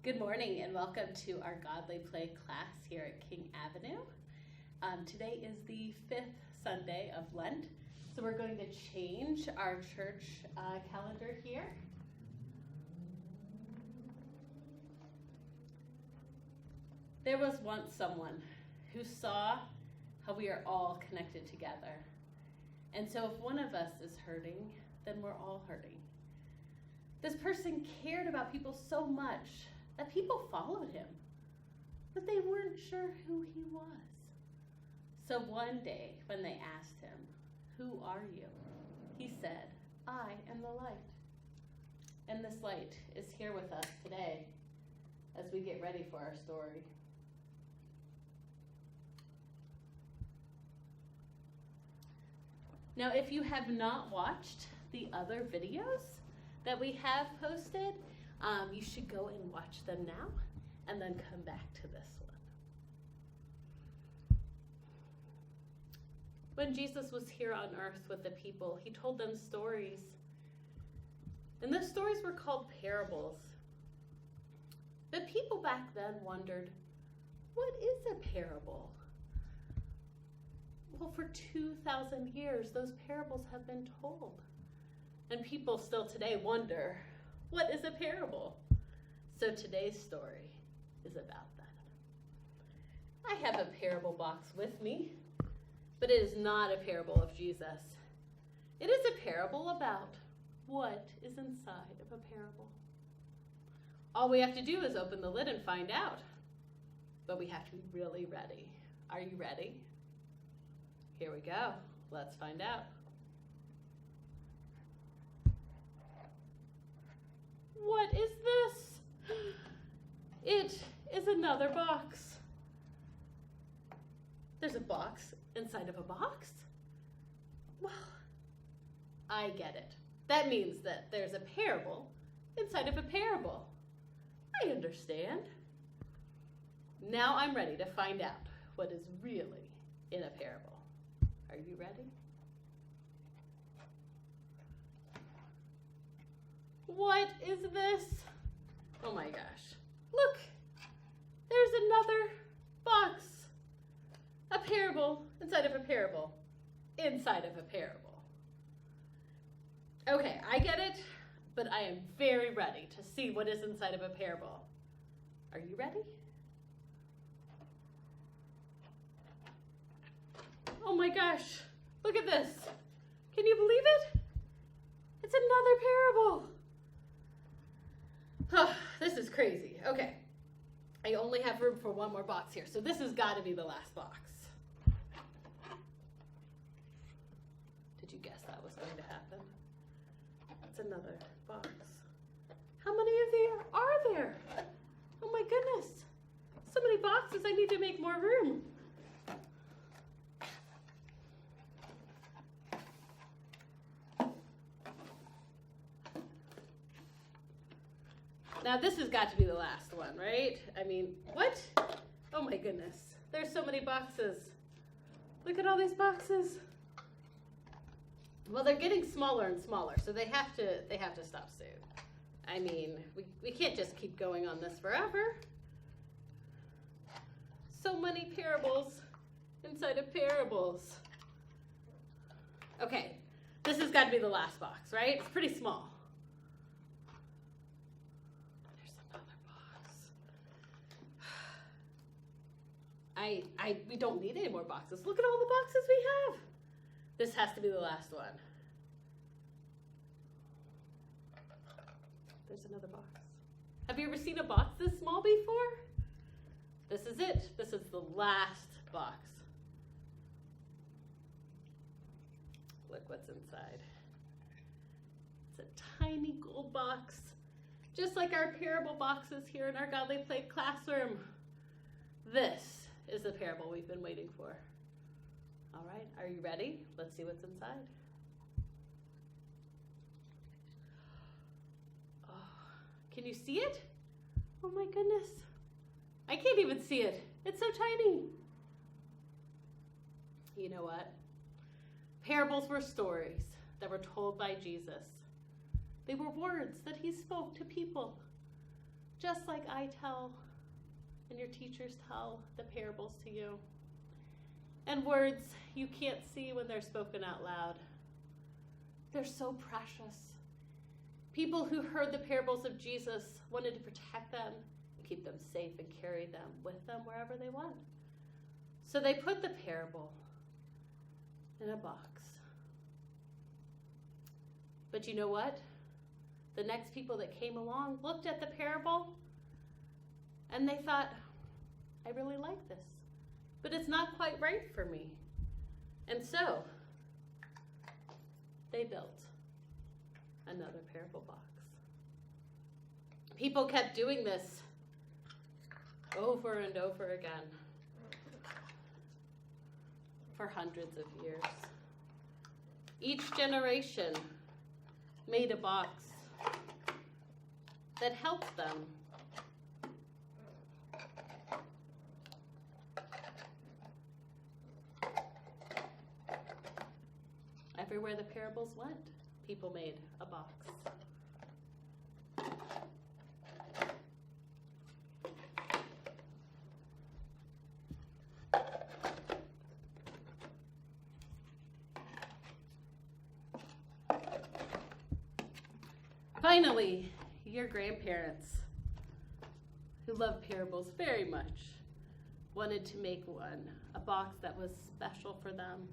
Good morning and welcome to our Godly Play class here at King Avenue. Today is the 5th Sunday of Lent, so we're going to change our church calendar here. There was once someone who saw how we are all connected together. And so if one of us is hurting, then we're all hurting. This person cared about people so much that people followed him, but they weren't sure who he was. So one day when they asked him, "Who are you?" he said, "I am the light." And this light is here with us today as we get ready for our story. Now, if you have not watched the other videos that we have posted, you should go and watch them now and then come back to this one. When Jesus was here on earth with the people, he told them stories. And those stories were called parables. But people back then wondered, what is a parable? Well, for 2,000 years, those parables have been told. And people still today wonder, what is a parable? So today's story is about that. I have a parable box with me, but it is not a parable of Jesus. It is a parable about what is inside of a parable. All we have to do is open the lid and find out. But we have to be really ready. Are you ready? Here we go. Let's find out. What is this? It is another box. There's a box inside of a box? Well, I get it. That means that there's a parable inside of a parable. I understand. Now I'm ready to find out what is really in a parable. Are you ready? What is this? Oh my gosh. Look, there's another box. A parable inside of a parable inside of a parable. Okay, I get it, but I am very ready to see what is inside of a parable. Are you ready? Oh my gosh, look at this. Can you believe it? It's another parable. Oh, this is crazy. Okay, I only have room for one more box here, so this has got to be the last box. Did you guess that was going to happen? It's another box. How many of there are there? Oh my goodness. So many boxes, I need to make more room. Now this has got to be the last one, right? I mean, what? Oh my goodness. There's so many boxes. Look at all these boxes. Well, they're getting smaller and smaller, so they have to stop soon. I mean, we can't just keep going on this forever. So many parables inside of parables. Okay, this has got to be the last box, right? It's pretty small. We don't need any more boxes. Look at all the boxes we have. This has to be the last one. There's another box. Have you ever seen a box this small before? This is it. This is the last box. Look what's inside. It's a tiny gold box, just like our parable boxes here in our Godly Play classroom. This is the parable we've been waiting for. All right, are you ready? Let's see what's inside. Oh, can you see it? Oh my goodness. I can't even see it. It's so tiny. You know what? Parables were stories that were told by Jesus. They were words that he spoke to people just like I tell and your teachers tell the parables to you. And words you can't see when they're spoken out loud. They're so precious. People who heard the parables of Jesus wanted to protect them, keep them safe, and carry them with them wherever they went. So they put the parable in a box. But you know what? The next people that came along looked at the parable and they thought, I really like this, but it's not quite right for me. And so they built another parable box. People kept doing this over and over again for hundreds of years. Each generation made a box that helped them. Everywhere the parables went, people made a box. Finally, your grandparents, who love parables very much, wanted to make one, a box that was special for them.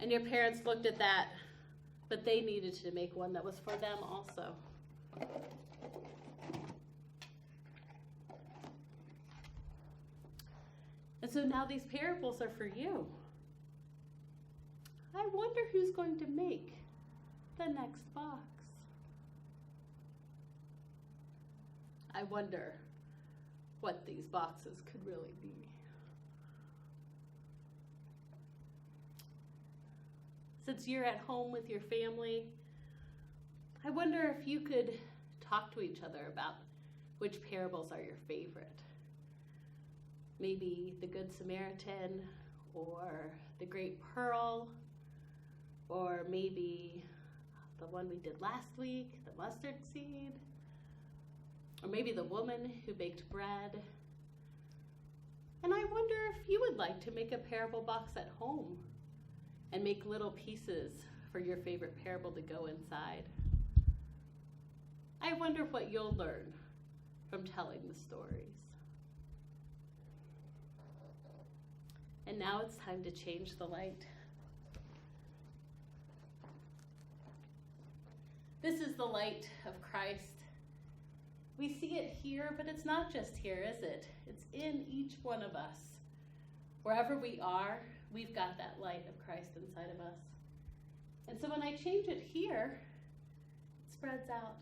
And your parents looked at that, but they needed to make one that was for them also. And so now these parables are for you. I wonder who's going to make the next box. I wonder what these boxes could really be. Since you're at home with your family, I wonder if you could talk to each other about which parables are your favorite. Maybe the Good Samaritan, or the Great Pearl, or maybe the one we did last week, the mustard seed, or maybe the woman who baked bread. And I wonder if you would like to make a parable box at home and make little pieces for your favorite parable to go inside. I wonder what you'll learn from telling the stories. And now it's time to change the light. This is the light of Christ. We see it here, but it's not just here, is it? It's in each one of us. Wherever we are, we've got that light of Christ inside of us. And so when I change it here, it spreads out